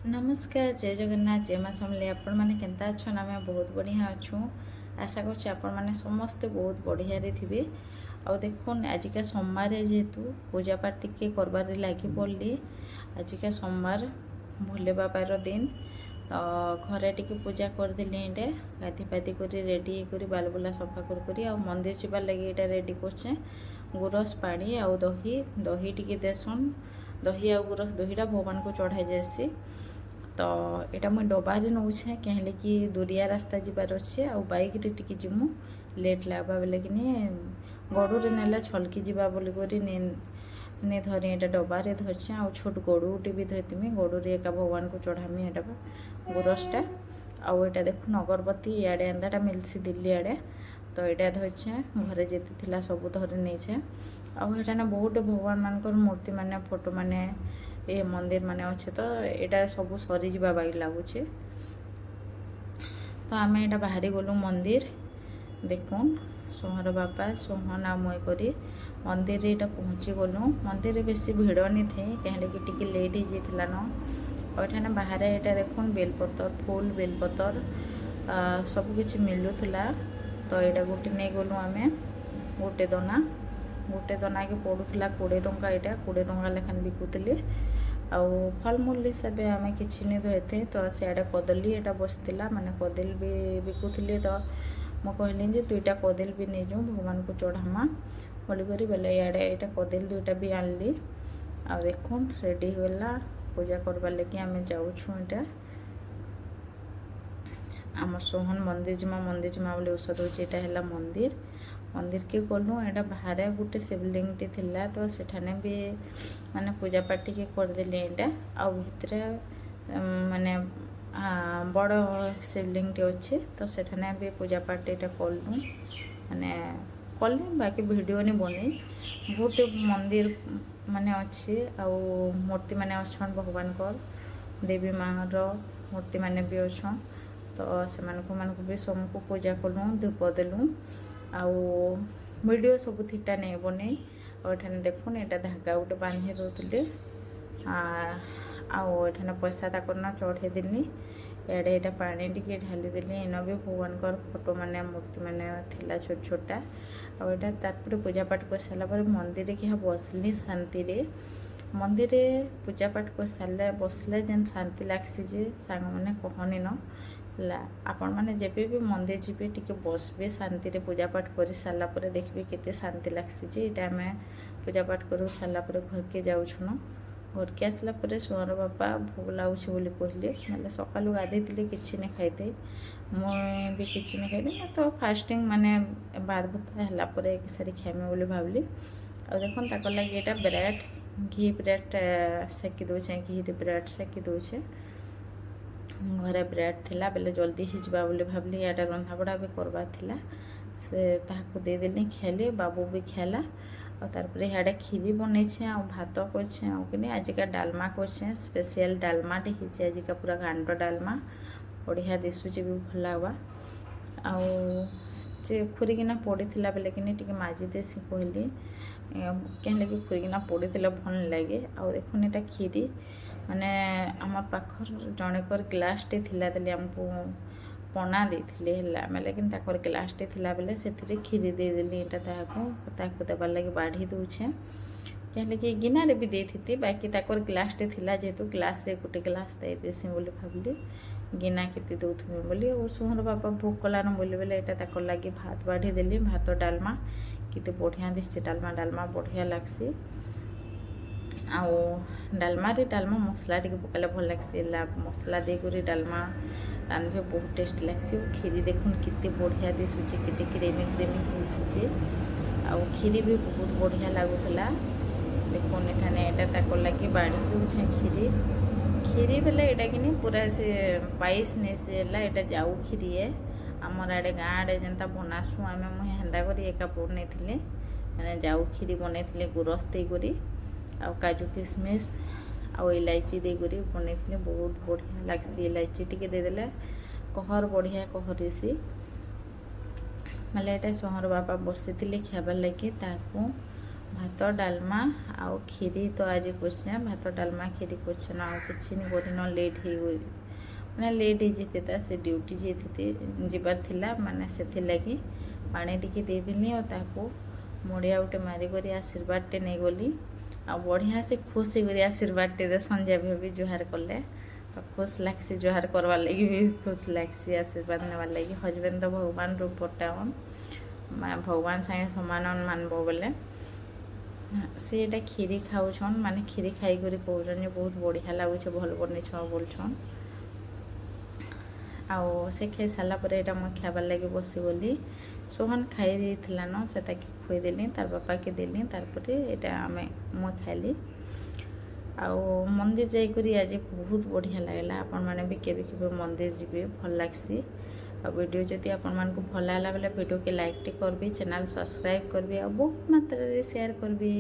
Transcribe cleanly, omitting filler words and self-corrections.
नमस्कार जय जगन्नाथ जय माँ समले आपण मैंने केन्ता अच्छन आम बहुत बढ़िया अच्छू आशा कर समस्ते बहुत बढ़िया थे आ देखुन आजिका सोमवार जेहेतु पूजा पाठ टिके करबार लगी पड़ी आजिका सोमवार भोले बाबार दिन तो घरे टिके पूजा करदेली ये गाधी पाधी कर रेडी कर बालबुला सफा कर मंदिर जाबार लगे ये रेडी कर गुरस पानी आउ दही दही टिके देसन दही आ गुरस दहीटा भगवान को चढ़ाई जासी तो यहाँ मुझे डबारे नौचे कहें कि दूरिया रास्ता जीवार अच्छे आ बैक टे जीमु लेट लगवा बेले कि गड़े नेला छलकी जा बोलिक ने धरी यहाँ डबारे धरछे आ छोट गड़ुटे भी धरतीमी गड़े एका भगवान को चढ़ामी यहाँ गुरसटा आउ यहाँ देखुन अगरबत्ती इे एंदाटा मिलसी दिल्ली आड़े तो यहाँ धरछे घरे जिते सब धरी नहीं आना बहुत भगवान मान मूर्ति मान फोटो माने ये मंदिर माने अच्छे तो यहाँ सब सरी जा लगुच तो आम यहाँ बाहरी गलु मंदिर देखुन सोहर बापा सोहन आ मुई करी मंदिर यहाँ पहुँची गलु मंदिर बेसी भिड़ नहीं थे कहें कि टी लेट हो न और यहाँ बाहर यहाँ देखुन बेलपतर फुल बेलपतर सबकि मिलूला तो यहाँ गोटे नहीं गलु आम गोटे दना के पड़ूला 20 टंका यहाँ 20 टंका लेखान बिकुले आउ फलमूल हिसाब से आम कि नहीं धोते तो सियाड़े कदली यहाँ बसला माने कदल भी बिकुले तो मुझे कहली दुईटा कदल भी नहीं जाऊँ भगवान को चढ़ामा बोलिक बेले इे यहाँ कदल दुईटा भी आनली आ देखुन रेडी होगा पूजा करवार लगे आम जाऊँ यहाँ आम सोहन मंदिर जिमा बोले औषध हो है मंदिर मंदिर के गलु यहाँ बाहर गोटे शिवलिंग टी थिला तो सेठाने भी माने पूजा पाठ के करदेली यहाँ आउ भितर माने बड़ शिवलिंग टी अच्छे तो सेठाने भी पूजा पाठ यहाँ कलु माने कली बाकी वीडियो नहीं बनी बहुत मंदिर माने अच्छी आउ मूर्ति माने अच्छन भगवान को देवी माँ मूर्ति माने भी अच्छन तो से मानक भी सबको पूजा कलु धूप देलु आउ वीडियो सब थीटा नहीं बने और ये देखुन यहाँ धागा गोटे बांधि दूसरे आने पैसा तक चढ़े देली इे यहाँ पानी टी ढाली देली इन भी भगवान फोटो माने मूर्ति माने थिला छोट छोटा आपर पूजा पाठ कर सारापर मंदिर कि बसली शांति मंदिर पूजा पाठ कर सारे बसले जेन शांति लगसी जे सांग मैंने कहनी न आपण मैंने जब भी मंदिर जी टी बसबे शांति पूजा पाठ कर सारापर देखिए केते शांति लगसी जे यहाँ आम पूजा पाठ कर सारापर घर के जाऊन घर के आसला सुअर बापा भोग लगुच कहले ना सका गाधे कि नहीं खाई मुझे भी किसी नहीं खाई तो फास्टिंग माने बार भात है सारी खाइमी बोली भावली आ देखुन तक लगे यहाँ ब्रेड घी ब्रेड सेकी दौचे घी ब्रेड सेकी दौचे घरे ब्रेड थिला बेले जल्दी हिजबा बोली भावली यहाँ रंधा बड़ा भी करवा थिला से ताकू देदेली खेली बाबू भी खेला और तारपर यहाँ खीरी बनई भात कर आजिका डालमा कर स्पेशल डालमा टे आजिका पूरा घांट डालमा बढ़िया दिशुचे भी भल लगवा आउ खुरीकिना पड़ीला बेले कि माजी देसी कहली कहले कि खुरीकिना पड़ीला भल लगे आउ देखुन यहाँ खीरी माने आम पाखर जनेकर ग्लासटे थिला देली आमको पना देथिले हला मैं लेकिन ताकर ग्लासटे थिला बेले सेथिरे खीरी दे देली एटा ताको देबार लगे बाढ़ी दूचे कहले कि गिनारे भी देथि बाकी ताकर ग्लासटे थिला जेहेतु ग्लास रे गोटे ग्लास दे देसी बोली भाबली गिना केते दउथुमे बोली ओ सुहर बापा भोग कलान बोली बेले एटा ताकर लगे भात बाढ़ी देली भात डालमा केते बढ़िया दिसছে डालमा बढ़िया लागसी आउ डालमा मसला टी पकाले भल लगे मसला देकर डालमा रांधे बहुत टेस्ट लगे खीरी देखुन कितने बढ़िया दिशुचे केते क्रेमी होइछे आउ खीरी भी बहुत बढ़िया लगुला देखुन यहाँ तक लगे बाड़ी दूचे खीरी बेले यहाँ कि पूरा से पाइस नहीं से यहाँ जाऊ खीरी है आमर आड़े गाँ आड़े जेनता बनासु आम मुझे हेन्दा कर एका बनई मैंने जाऊ खीरी बनई गुरस देकर आ काजू किशमिश आउ इलायची देकर बनई बहुत बढ़िया लगसी इलायची टी देदेले कहर बढ़िया कहरीसी मतलब यहाँ सोहर बापा बसी खाबार लगे ଭାତ ଡାଲମା ଆଉ କ୍ଷୀରି ତ ଆଜି କରିଛେ ଭାତ ଡାଲମା କ୍ଷୀରି କରିଛେ ନା ଆଉ କିଛି ନି କରିନ ଲେଟ୍ ହେଇଗଲି ମାନେ ଲେଟ୍ ହେଇଯାଇଥିଲା ସେ ଡ୍ୟୁଟି ଯିବାର ଥିଲା ମାନେ ସେଥିଲାଗି ପାଣି ଟିକେ ଦେଇଦେଲି ଆଉ ତାକୁ ମୁଡ଼ିଆ ଗୋଟେ ମାରିକରି ଆଶୀର୍ବାଦଟେ ନେଇଗଲି ଆଉ ବଢ଼ିଆ ସେ ଖୁସ୍ ହେଇକରି ଆଶୀର୍ବାଦଟେ ଦେସନ୍ ଯେବେ ବି ଜୁହାର କଲେ ତ ଖୁସ୍ ଲାଗ୍ସି ଜୁହାର କରବାର୍ ଲାଗି ବି ଖୁସ୍ ଲାଗ୍ସି ଆଶୀର୍ବାଦ ନେବାର୍ ଲାଗି ହଜବେଣ୍ଡ ତ ଭଗବାନ ରୂପଟା ଭଗବାନ ସାଙ୍ଗେ ସମାନ ମାनବ ବୋଲେ ସେ ଏଇଟା କ୍ଷୀରି ଖାଉଛନ୍ ମାନେ କ୍ଷୀରି ଖାଇକରି କହୁଛନ୍ ଯେ ବହୁତ ବଢ଼ିଆ ଲାଗୁଛେ ଭଲ ବନେଇଛ ବୋଲଛନ୍ ଆଉ ସେ ଖାଇ ସାରିଲା ପରେ ଏଇଟା ମୁଇଁ ଖାଇବାର୍ ଲାଗି ବସିଗଲି सोहन खाई देला न से खुईदेली तार बापा के देली तारपरे एटा मुई खाइली आउ मंदिर जाइकरी आज बहुत बढ़िया लगला आपण माने भी केबे केबे मंदिर जीवे भल लागसी आ वीडियो जदि आपण मान को भल लागला बेले वीडियो के लाइक टे करबी चैनल सब्सक्राइब करबी आ बहुत मात्रा रे शेयर करबी।